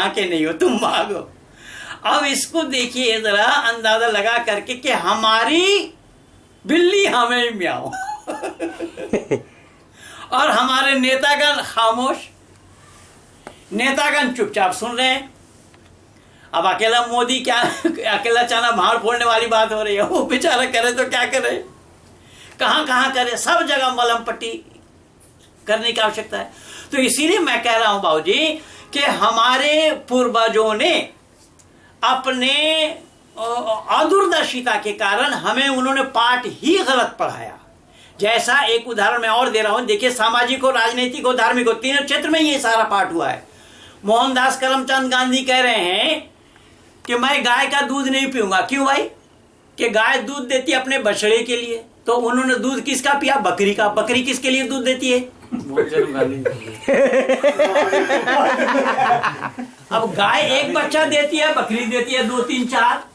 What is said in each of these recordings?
आके नहीं हो, तुम मांगो। अब इसको देखिए जरा अंदाजा लगा करके कि हमारी बिल्ली हमें म्याऊं और हमारे नेतागण खामोश, नेतागण चुपचाप सुन रहे हैं। अब अकेला मोदी क्या, अकेला चाना भाड़ फोड़ने वाली बात हो रही है, वो बेचारा करे तो क्या करे, कहां कहां करे, सब जगह मलहम पट्टी करने की आवश्यकता है। तो इसीलिए मैं कह रहा हूं बाबूजी कि हमारे पूर्वजों ने अपने अदूरदर्शिता के कारण हमें उन्होंने पाठ ही गलत पढ़ाया। जैसा एक उदाहरण मैं और दे रहा हूं, देखिए सामाजिक हो, राजनीतिक हो, धार्मिक हो, तीनों क्षेत्र में ये सारा पाठ हुआ है। मोहनदास करमचंद गांधी कह रहे हैं कि मैं गाय का दूध नहीं पीऊंगा। क्यों भाई? कि गाय दूध देती है अपने बछड़े के लिए, तो उन्होंने दूध किसका पिया? बकरी का। बकरी किसके लिए दूध देती है? अब गाय एक बच्चा देती है, बकरी देती है 2 3 4,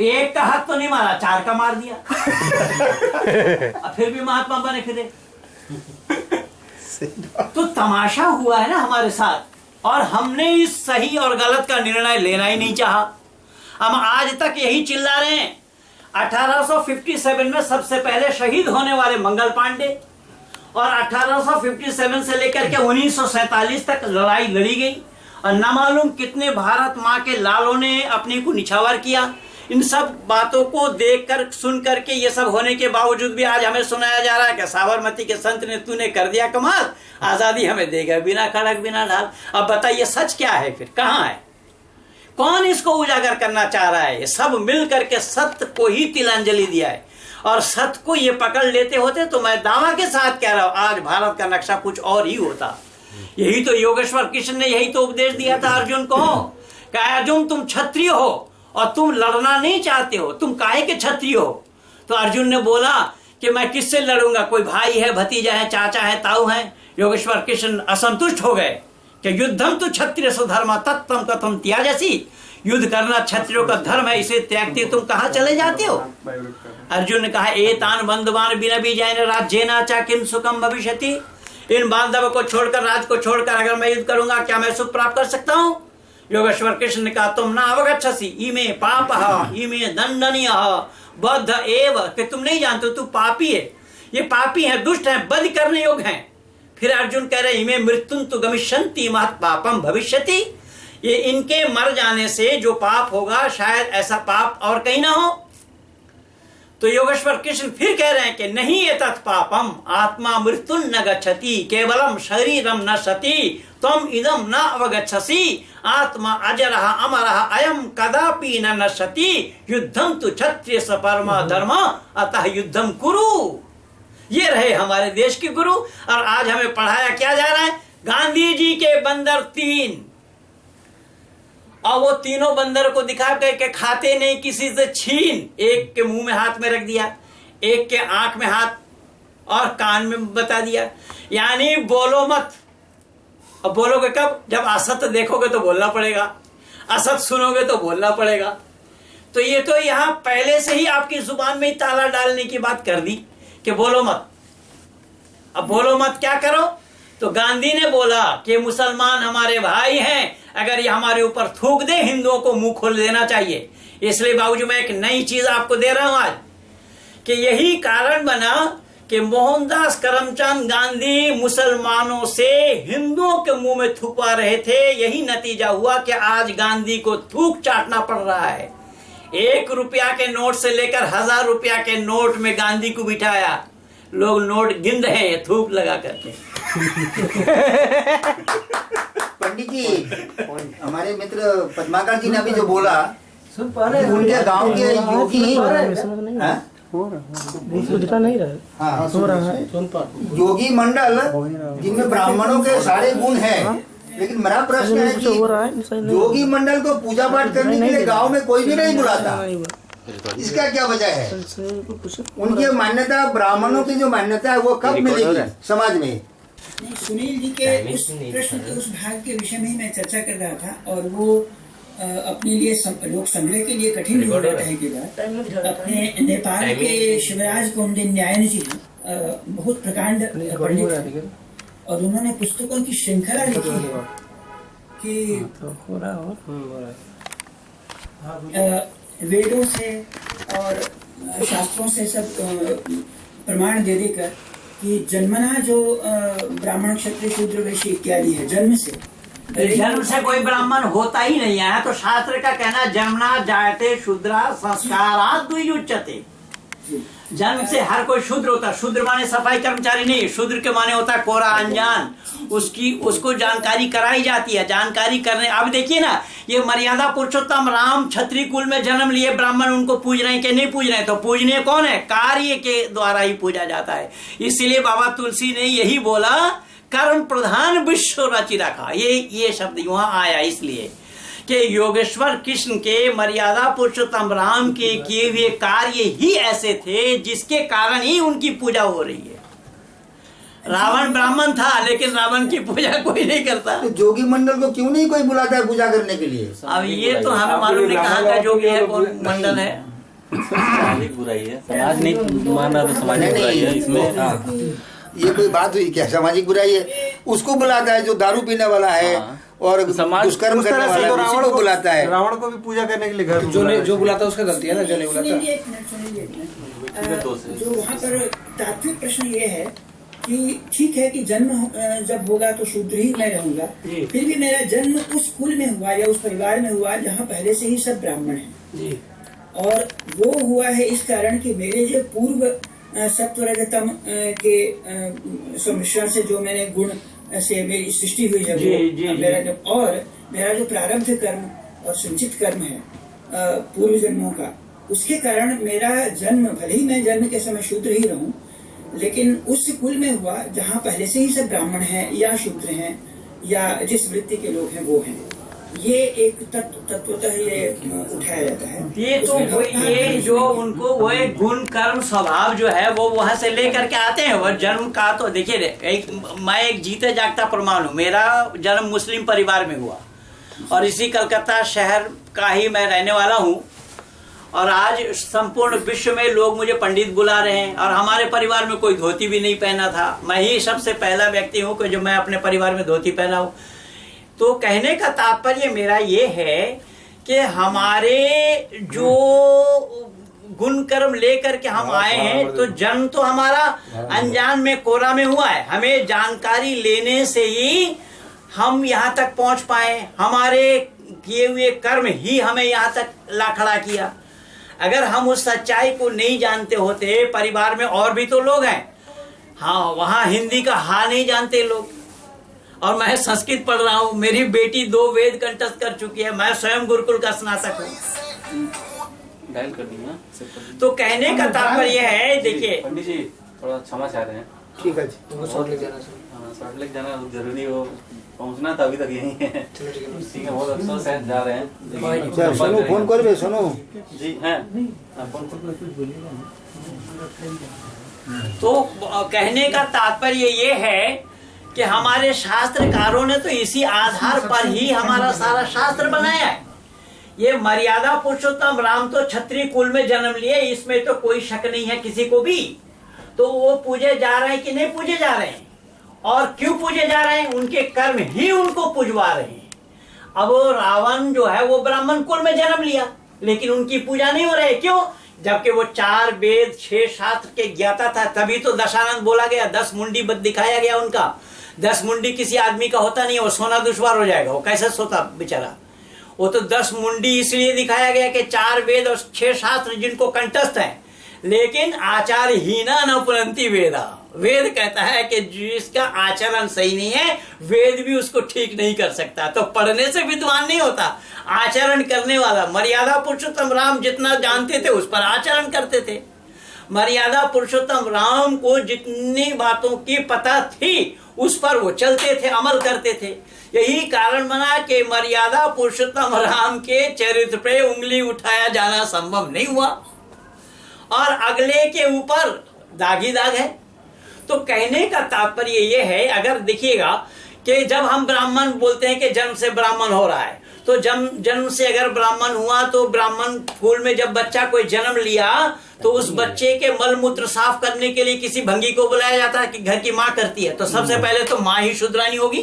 एक का हाथ तो नहीं मारा, 4 का मार दिया अब फिर भी महात्मा बने फिरे। तो तमाशा हुआ है ना हमारे साथ, और हमने इस सही और गलत का निर्णय लेना ही नहीं चाहा। हम आज तक यही चिल्ला रहे हैं। 1857 में सबसे पहले शहीद होने वाले मंगल पांडे, और 1857 से लेकर के 1947 तक लड़ाई लड़ी गई, और न मालूम कितने भारत माँ के लालों ने अपने को निछावर किया। इन सब बातों को देखकर सुन करके ये सब होने के बावजूद भी आज हमें सुनाया जा रहा है कि साबरमती के संत ने तूने कर दिया कमाल, आजादी हमें देगा बिना खड़क बिना ढाल। अब बताइए सच क्या है, फिर कहाँ है? कौन इसको उजागर करना चाह रहा है? ये सब मिल करके सत्य को ही तिलांजलि दिया है, और सत्य को ये पकड़ लेते होते तो मैं दावा के साथ कह रहा हूं आज भारत का नक्शा कुछ और ही होता। यही तो योगेश्वर कृष्ण ने यही तो उपदेश दिया था अर्जुन को कि अर्जुन तुम क्षत्रिय हो और तुम लड़ना नहीं चाहते हो, तुम काहे के क्षत्रिय हो? तो अर्जुन ने बोला कि मैं किससे लड़ूंगा, कोई भाई है, भतीजा है, चाचा है, ताऊ है। योगेश्वर कृष्ण असंतुष्ट हो गए कि युद्धम तो क्षत्रिय सुधर्मा तत्तम कथम त्याजसी, युद्ध करना क्षत्रियों का धर्म है, इसे त्यागते तुम कहाँ चले जाते हो? अर्जुन ने कहा एतान बंधुवान बिना बीजायन राज्येन च किम सुखम भविष्यति, इन बांधवों को छोड़कर, राज को छोड़कर अगर मैं युद्ध करूंगा क्या मैं सुख प्राप्त कर सकता हूं? योगेश्वर कृष्ण ने कहा तुम ना अवगच्छसि इमे पापः इमे दंडनीय बद्ध एव, कि तुम नहीं जानते, तू पापी है, ये पापी है, दुष्ट है, बध करने योग्य है। फिर अर्जुन कह रहे इमे मृत्युं तु गमिष्यन्ति महत् पापम भविष्यति, ये इनके मर जाने से जो पाप होगा शायद ऐसा पाप और कहीं ना हो। तो योगेश्वर कृष्ण फिर कह रहे हैं कि नहीं एतत् पापम आत्मा मृत्यु न गच्छति केवलम शरीरम न सति तम इदम न अवगच्छसि आत्मा अजरः अमरः अयम कदापि न नश्यति युद्धम तु क्षत्रिय परम धर्म अतः युद्धम कुरु। ये रहे हमारे देश के गुरु, और आज हमें पढ़ाया क्या जा रहा है? गांधी जी के बंदर 3, और वो तीनों बंदर को दिखा के खाते नहीं किसी से छीन, एक के मुंह में हाथ में रख दिया, एक के आंख में हाथ और कान में बता दिया, यानी बोलो मत। अब बोलोगे कब? जब असत्य देखोगे तो बोलना पड़ेगा, असत्य सुनोगे तो बोलना पड़ेगा। तो ये तो यहां पहले से ही आपकी जुबान में ही ताला डालने की बात कर दी कि बोलो मत। अब बोलो मत क्या करो? तो गांधी ने बोला कि मुसलमान हमारे भाई हैं, अगर ये हमारे ऊपर थूक दे हिंदुओं को मुंह खोल देना चाहिए। इसलिए बाबूजी मैं एक नई चीज आपको दे रहा हूं आज, कि यही कारण बना कि मोहनदास करमचंद गांधी मुसलमानों से हिंदुओं के मुंह में थूकवा रहे थे। यही नतीजा हुआ कि आज गांधी को थूक चाटना पड़ रहा है। 1 रुपया के नोट से लेकर 1000 रुपया के नोट में गांधी को बिठाया, लोग नोट गिन रहे हैं थूक लगा करके। पंडित जी, हमारे मित्र पद्माकर जी ने अभी जो बोला, उनके गांव के योगी योगी मंडल जिनमें ब्राह्मणों के सारे गुण हैं, लेकिन मेरा प्रश्न है कि योगी मंडल को पूजा पाठ करने के लिए गांव में कोई भी नहीं बुलाता, इसका क्या वजह है? उनकी मान्यता, ब्राह्मणों की जो मान्यता है वो कब मिलेगी समाज में? सुनील जी के उस प्रश्न के उस भाग के विषय में ही मैं चर्चा कर रहा था, और वो अपने लिए लोक संग्रह के लिए कठिन हो रहा है कि बात अपने नेपाल के शिवराज कौंडिन्यायन जी बहुत प्रकांड पंडित, और उन्होंने पुस्तकों की श्रृंखला लिखी है कि वेदों से और शास्त्रों से सब प्रमाण दे देकर कि जन्मना जो ब्राह्मण क्षत्रिय शूद्र वैश्य इत्यादि है, जन्म से कोई ब्राह्मण होता ही नहीं है। तो शास्त्र का कहना जन्मना जायते शूद्रा संस्कारात् द्विजुच्यते, जन्म से हर कोई शूद्र होता है। शूद्र माने सफाई कर्मचारी नहीं, शूद्र के माने होता है कोरा अनजान, उसको जानकारी कराई जाती है। जानकारी करने, अब देखिए ना, ये मर्यादा पुरुषोत्तम राम क्षत्रिय कुल में जन्म लिए, ब्राह्मण उनको पूज रहे हैं कि नहीं पूज रहे हैं? तो पूजनीय कौन है? कार्य के द्वारा ही पूजा जाता है। इसलिए बाबा तुलसी ने यही बोला, कर्म प्रधान विश्व रचि रखा। ये शब्द वहां आया इसलिए कि योगेश्वर कृष्ण के मर्यादा पुरुषोत्तम राम के किए हुए कार्य ही ऐसे थे जिसके कारण ही उनकी पूजा हो रही है। रावण ब्राह्मण था, लेकिन रावण की पूजा कोई नहीं करता। तो जोगी मंडल को क्यों नहीं कोई बुलाता है पूजा करने के लिए? अब ये तो हमें मालूम नहीं कहाँ का जोगी है, कौन मंडल है। सामाजिक बुराई है, समाज नहीं मान रहा तो सामाजिक बुराई है इसमें। ये कोई बात हुई क्या? सामाजिक बुराई है, उसको बुलाता है जो दारू पीने वाला है और दुष्कर्म करने वाला है, उसी को बुलाता है। रावण को भी पूजा करने के लिए घर जो बुलाता है उसका गलती है ना, जो नहीं बुलाता। जो वहाँ पर तात्विक प्रश्न ये है कि ठीक है कि जन्म जब होगा तो शूद्र ही मैं रहूंगा, फिर भी मेरा जन्म उस कुल में हुआ या उस परिवार में हुआ जहाँ पहले से ही सब ब्राह्मण हैं, और वो हुआ है इस कारण कि मेरे जो पूर्व सत्व रजतम के सम्मिश्रण से जो मैंने गुण से मेरी सृष्टि हुई है, मेरा जो प्रारब्ध कर्म और संचित कर्म है पूर्व जन्मों का, उसके कारण मेरा जन्म, भले ही मैं जन्म के समय शूद्र ही रहूं, लेकिन उस कुल में हुआ जहाँ पहले से ही सब ब्राह्मण हैं या शूद्र हैं या जिस वृत्ति के लोग हैं वो हैं। ये एक तत्वतः ये उठाया जाता है। ये तो ये जो उनको वो एक गुण कर्म स्वभाव जो है वो वहां से लेकर के आते हैं। वो जन्म का तो देखिए, मैं एक जीते जागता प्रमाण हूँ। मेरा जन्म मुस्लिम परिवार में हुआ और इसी कलकत्ता शहर का ही मैं रहने वाला हूँ, और आज संपूर्ण विश्व में लोग मुझे पंडित बुला रहे हैं। और हमारे परिवार में कोई धोती भी नहीं पहना था, मैं ही सबसे पहला व्यक्ति हूँ कि जो मैं अपने परिवार में धोती पहना हूँ। तो कहने का तात्पर्य मेरा ये है कि हमारे जो गुण कर्म लेकर के हम आए हैं, तो जन्म तो हमारा अनजान में कोरा में हुआ है। हमें जानकारी लेने से ही हम यहाँ तक पहुँच पाए। हमारे किए हुए कर्म ही हमें यहाँ तक ला खड़ा किया। अगर हम उस सच्चाई को नहीं जानते होते, परिवार में और भी तो लोग हैं, हाँ, वहाँ हिंदी का हा नहीं जानते लोग, और मैं संस्कृत पढ़ रहा हूँ। मेरी बेटी 2 वेद कंठस्थ कर चुकी है, मैं स्वयं गुरुकुल का स्नातक हूँ। डायल कर दूंगा। तो कहने का तात्पर्य है, देखिए पंडित जी थोड़ा क्षमा चाह रहे हैं। ठीक है जी, शॉर्ट लेक जाना जरूरी हो, पहुंचना तो अभी तक यही है। ठीक है, बहुत अफसोस है, जा रहे हैं। सोनू फोन कर बे, सोनू जी हैं। तो कहने का तात्पर्य ये है कि हमारे शास्त्रकारों ने तो इसी आधार पर ही हमारा सारा शास्त्र बनाया है। ये मर्यादा पुरुषोत्तम राम तो क्षत्रिय कुल में जन्म लिए, इसमें तो कोई शक नहीं है किसी को भी। तो वो पूजे जा रहे हैं कि नहीं पूजे जा रहे हैं, और क्यों पूजे जा रहे हैं? उनके कर्म ही उनको पुजवा रहे हैं। अब वो रावण जो है वो ब्राह्मण कुल में जन्म लिया, लेकिन उनकी पूजा नहीं हो रही। क्यों? जबकि वो 4 वेद 6 शास्त्र के ज्ञाता था, तभी तो दशानंद बोला गया, 10 मुंडी दिखाया गया उनका। 10 मुंडी किसी आदमी का होता नहीं है, वो सोना दुश्वार हो जाएगा, वो कैसे सोता बेचारा। वो तो 10 मुंडी इसलिए दिखाया गया कि 4 वेद और 6 शास्त्र जिनको कंठस्थ है, लेकिन आचार हीना न पुरंती वेदा। वेद कहता है कि जिसका आचरण सही नहीं है, वेद भी उसको ठीक नहीं कर सकता। तो पढ़ने से विद्वान नहीं होता, आचरण करने वाला। मर्यादा पुरुषोत्तम राम जितना जानते थे उस पर आचरण करते थे। मर्यादा पुरुषोत्तम राम को जितनी बातों की पता थी उस पर वो चलते थे, अमल करते थे। यही कारण बना कि मर्यादा पुरुषोत्तम राम के चरित्र पे उंगली उठाया जाना संभव नहीं हुआ, और अगले के ऊपर दाग ही दाग है। तो कहने का तात्पर्य ये है, अगर देखिएगा कि जब हम ब्राह्मण बोलते हैं कि जन्म से ब्राह्मण हो रहा है, तो जन्म से अगर ब्राह्मण हुआ, तो ब्राह्मण कुल में जब बच्चा कोई जन्म लिया, तो उस बच्चे के मल मूत्र साफ करने के लिए किसी भंगी को बुलाया जाता है कि घर की माँ करती है। तो सबसे पहले तो माँ ही शुद्रानी होगी,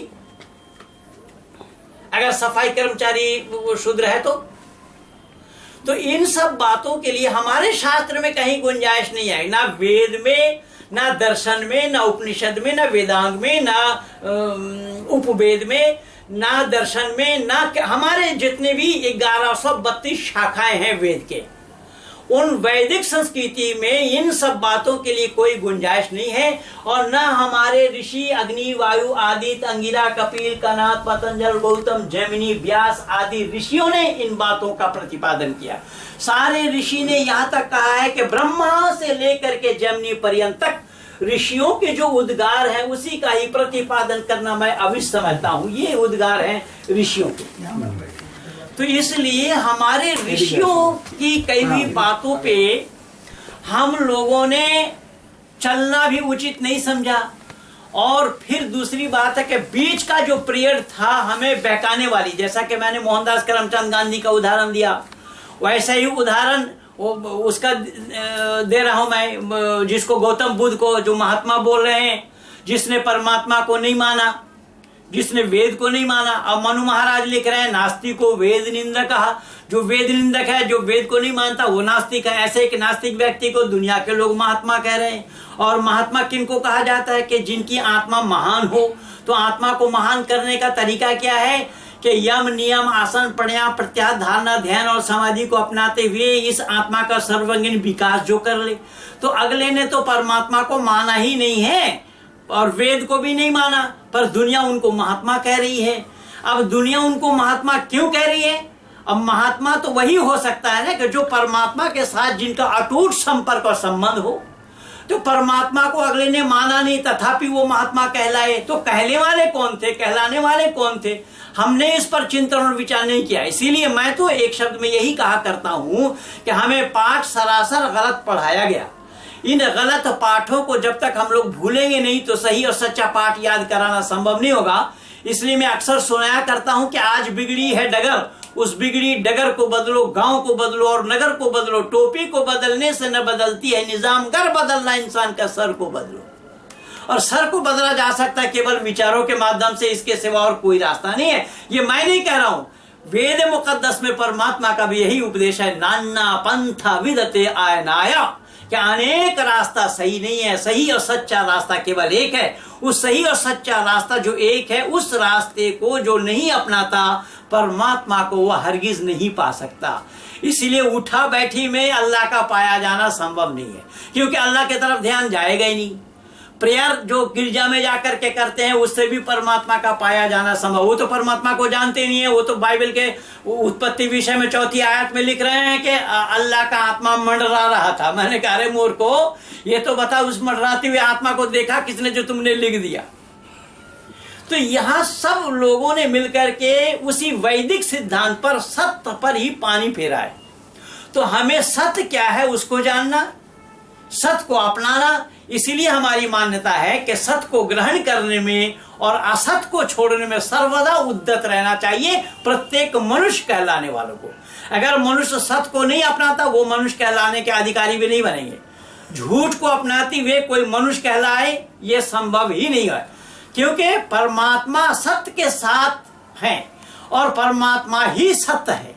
अगर सफाई कर्मचारी वो शूद्र है तो इन सब बातों के लिए हमारे शास्त्र में कहीं गुंजाइश नहीं है, ना वेद में, ना दर्शन में, ना उपनिषद में, ना वेदांग में, ना उपवेद में, ना दर्शन में, ना हमारे जितने भी 1132 शाखाएं हैं वेद के, उन वैदिक संस्कृति में इन सब बातों के लिए कोई गुंजाइश नहीं है। और न हमारे ऋषि अग्नि, वायु, आदित्य, अंगिरा, कपिल, कनाद, पतंजल, गौतम, जैमिनी, व्यास आदि ऋषियों ने इन बातों का प्रतिपादन किया। सारे ऋषि ने यहाँ तक कहा है कि ब्रह्मा से लेकर के जैमिनी पर्यंत तक ऋषियों के जो उद्गार हैं उसी का ही प्रतिपादन करना मैं अवश्य समझता हूँ। ये उद्गार हैं ऋषियों के। तो इसलिए हमारे ऋषियों की कई भी बातों पे हम लोगों ने चलना भी उचित नहीं समझा। और फिर दूसरी बात है कि बीच का जो पीरियड था हमें बहकाने वाली, जैसा कि मैंने मोहनदास करमचंद गांधी का उदाहरण दिया, वैसे ही उदाहरण उसका दे रहा हूं मैं, जिसको गौतम बुद्ध को जो महात्मा बोल रहे हैं, जिसने परमात्मा को नहीं माना, जिसने वेद को नहीं माना। अब मनु महाराज लिख रहे हैं नास्तिक को वेद निंदक कहा। जो वेद निंदक है, जो वेद को नहीं मानता, वो नास्तिक है। ऐसे एक नास्तिक व्यक्ति को दुनिया के लोग महात्मा कह रहे हैं। और महात्मा किनको कहा जाता है? कि जिनकी आत्मा महान हो। तो आत्मा को महान करने का तरीका क्या है? कि यम, नियम, आसन, प्राणायाम, प्रत्याहार, धारणा, ध्यान और समाधि को अपनाते हुए इस आत्मा का सर्वांगीण विकास जो कर ले। तो अगले ने तो परमात्मा को माना ही नहीं है और वेद को भी नहीं माना, पर दुनिया उनको महात्मा कह रही है। अब दुनिया उनको महात्मा क्यों कह रही है? अब महात्मा तो वही हो सकता है ना कि जो परमात्मा के साथ जिनका अटूट संपर्क और संबंध हो। तो परमात्मा को अगले ने माना नहीं, तथापि वो महात्मा कहलाए। तो कहने वाले कौन थे, कहलाने वाले कौन थे? हमने इस पर चिंतन और विचार नहीं किया। इसीलिए मैं तो एक शब्द में यही कहा करता हूं कि हमें पाठ सरासर गलत पढ़ाया गया। इन गलत पाठों को जब तक हम लोग भूलेंगे नहीं तो सही और सच्चा पाठ याद कराना संभव नहीं होगा। इसलिए मैं अक्सर सुनाया करता हूं कि आज बिगड़ी है डगर, उस बिगड़ी डगर को बदलो, गांव को बदलो और नगर को बदलो। टोपी को बदलने से न बदलती है निजाम, कर बदलना इंसान का सर को बदलो। और सर को बदला जा सकता है केवल विचारों के माध्यम से, इसके सिवा और कोई रास्ता नहीं है। ये मैं नहीं कह रहा हूं, वेद मुकद्दस में परमात्मा का भी यही उपदेश है, नाना पंथा विदते आयनाया, कि अनेक रास्ता सही नहीं है, सही और सच्चा रास्ता केवल एक है। उस सही और सच्चा रास्ता जो एक है, उस रास्ते को जो नहीं अपनाता परमात्मा को वह हरगिज नहीं पा सकता। इसीलिए उठा बैठी में अल्लाह का पाया जाना संभव नहीं है, क्योंकि अल्लाह की तरफ ध्यान जाएगा ही नहीं। प्रेयर जो गिरजा में जाकर के करते हैं उससे भी परमात्मा का पाया जाना संभव। वो तो परमात्मा को जानते नहीं है। वो तो बाइबल के उत्पत्ति विषय में 4th आयत में लिख रहे हैं कि अल्लाह का आत्मा मंडरा रहा था। मैंने कहा रे मूर्खो, ये तो बता उस मंडराती हुई आत्मा को देखा किसने जो तुमने लिख दिया। तो यहां सब लोगों ने मिलकर के उसी वैदिक सिद्धांत पर, सत्य पर ही पानी फेरा है। तो हमें सत्य क्या है उसको जानना, सत्य को अपनाना। इसीलिए हमारी मान्यता है कि सत्य को ग्रहण करने में और असत्य को छोड़ने में सर्वदा उद्यत रहना चाहिए प्रत्येक मनुष्य कहलाने वालों को। अगर मनुष्य सत्य को नहीं अपनाता वो मनुष्य कहलाने के अधिकारी भी नहीं बनेंगे। झूठ को अपनाते हुए कोई मनुष्य कहलाए ये संभव ही नहीं है, क्योंकि परमात्मा सत्य के साथ है और परमात्मा ही सत्य है।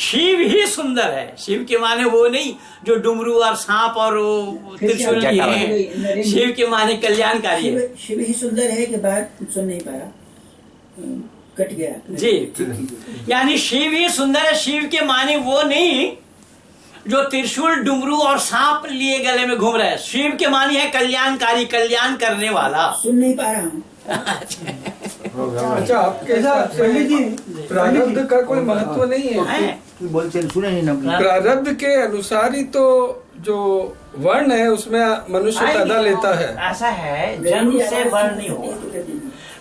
शिव ही सुंदर है। शिव के माने वो नहीं जो डुमरू और सांप और त्रिशूल की है। शिव के माने कल्याणकारी है। शिव ही सुंदर है कि बात सुन नहीं पाया, कट गया जी। यानी शिव ही सुंदर है। शिव के माने वो नहीं जो त्रिशूल, डुमरू और सांप लिए गले में घूम रहा है। शिव के मानी है कल्याणकारी, कल्याण करने वाला। सुन नहीं पा रहा हूँ। अच्छा, आपके पंडित जी, प्रारब्ध का कोई महत्व नहीं है? बोलते सुने नहीं ना। प्रारब्ध के अनुसार ही तो जो वर्ण है उसमें मनुष्य पैदा लेता है। ऐसा है, जन्म से वर्ण नहीं होगा,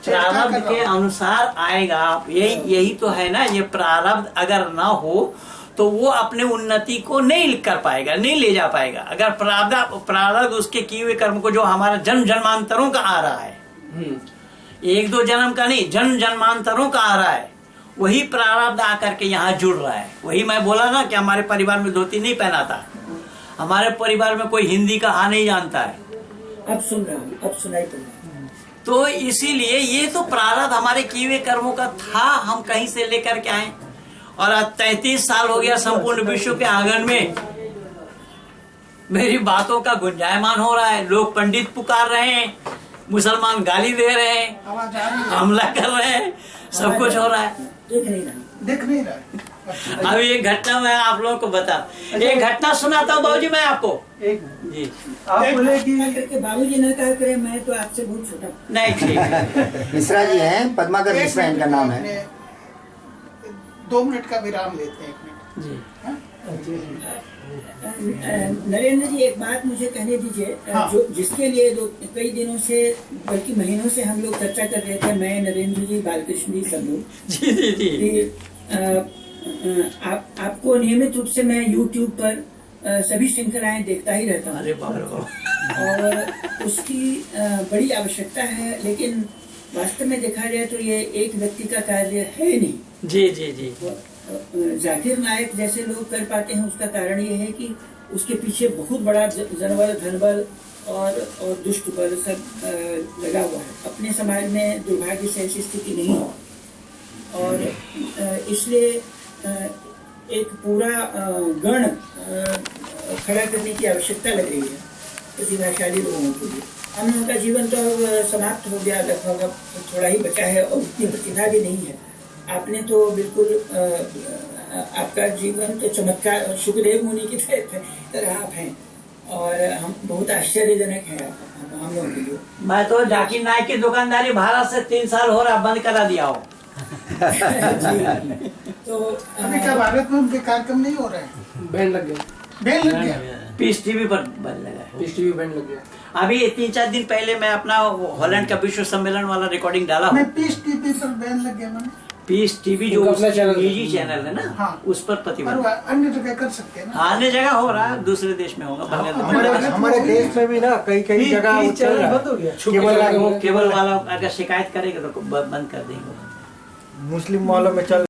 प्रारब्ध के अनुसार आएगा। यही तो है ना। ये प्रारब्ध अगर ना हो तो वो अपने उन्नति को नहीं कर पाएगा, नहीं ले जा पाएगा। अगर प्रारब्ध उसके किए हुए कर्म को, जो हमारा जन्म जन्मांतरों का आ रहा है, 1-2 जन्म का नहीं, जन्म जन्मांतरों का आ रहा है, वही प्रारब्ध आकर के यहाँ जुड़ रहा है। वही मैं बोला ना कि हमारे परिवार में धोती नहीं पहना था। हमारे परिवार में कोई हिंदी का नहीं जानता है। अब सुन रहा हूँ, अब सुनाई पड़ रहा है। तो इसीलिए ये तो प्रारब्ध हमारे किए हुए कर्मों का था, हम कहीं से लेकर के आए। और आज 33 साल हो गया संपूर्ण विश्व के आंगन में मेरी बातों का गुंजायमान हो रहा है। लोग पंडित पुकार रहे हैं, मुसलमान गाली दे रहे हैं, हमला कर रहे हैं, सब कुछ हो रहा है। देख नहीं रहा। अभी एक घटना मैं आप लोगों को बता, एक घटना सुनाता हूँ बाबूजी मैं आपको। जी आप बोले कि करके बाबूजी न कहा करे, मैं तो आपसे बहुत छोटा हूँ। नहीं ठीक मिश्रा जी हैं, पद्माकर मिश्रा इनका नाम है। 2 मिनट का विराम लेते हैं, 1 मिनट। जी। नरेंद्र जी, एक बात मुझे कहने दीजिए। हाँ। जो जिसके लिए कई दिनों से बल्कि महीनों से हम लोग चर्चा कर रहे थे, मैं, नरेंद्र जी, बालकृष्ण जी, सब लोग, जी जी जी कि आपको नियमित रूप से मैं YouTube पर सभी श्रृंखलाएं देखता ही रहता हूँ। अरे बाप रे बाप। और उसकी बड़ी आवश्यकता है, लेकिन वास्तव में देखा जाए तो ये एक व्यक्ति का कार्य है नहीं। जी जी जी जाकिर नायक जैसे लोग कर पाते हैं, उसका कारण ये है कि उसके पीछे बहुत बड़ा जनबल, धनबल और दुष्ट बल सब लगा हुआ है। अपने समाज में दुर्भाग्य से ऐसी स्थिति नहीं है, और इसलिए एक पूरा गण खड़ा करने की आवश्यकता लग रही है प्रतिभाशाली लोगों के लिए। हम लोगों का जीवन तो अब समाप्त हो गया, लगभग अब थोड़ा ही बचा है, और उतनी प्रतिभा भी नहीं है। आपने तो बिल्कुल आपका जीवन तो चमत्कार, सुखदेव मुनि की तरह आप हैं, और हम बहुत आश्चर्यजनक है हम लोगों के लिए। मैं तो जाकिर नायक की दुकानदारी भारत से 3 साल हो रहा, बंद करा दिया हो। जी। तो अभी क्या भारत में उनके कार्यक्रम नहीं हो रहे हैं? बैन लग गया, बैन लग गया। पीस टीवी पर बंद लगा है। पीस टीवी बैन लग गया। अभी 3-4 दिन पहले मैं अपना हॉलैंड का विश्व सम्मेलन वाला रिकॉर्डिंग डाला मैं हूँ। पीस टीवी पर बैन लग गया मैंने। पीस टीवी जो अपना चैनल निजी चैनल है ना, हाँ। उस पर और प्रतिबंध। अन्य जगह कर सकते हैं ना। अन्य जगह हो रहा है, दूसरे देश में होगा, बांग्लादेश। हमारे देश में भी ना कई कई जगह वो चल रहा है। बंद हो गया। केबल वाला अगर शिकायत करेगा तो बंद कर देंगे। मुस्लिम मॉलों में चल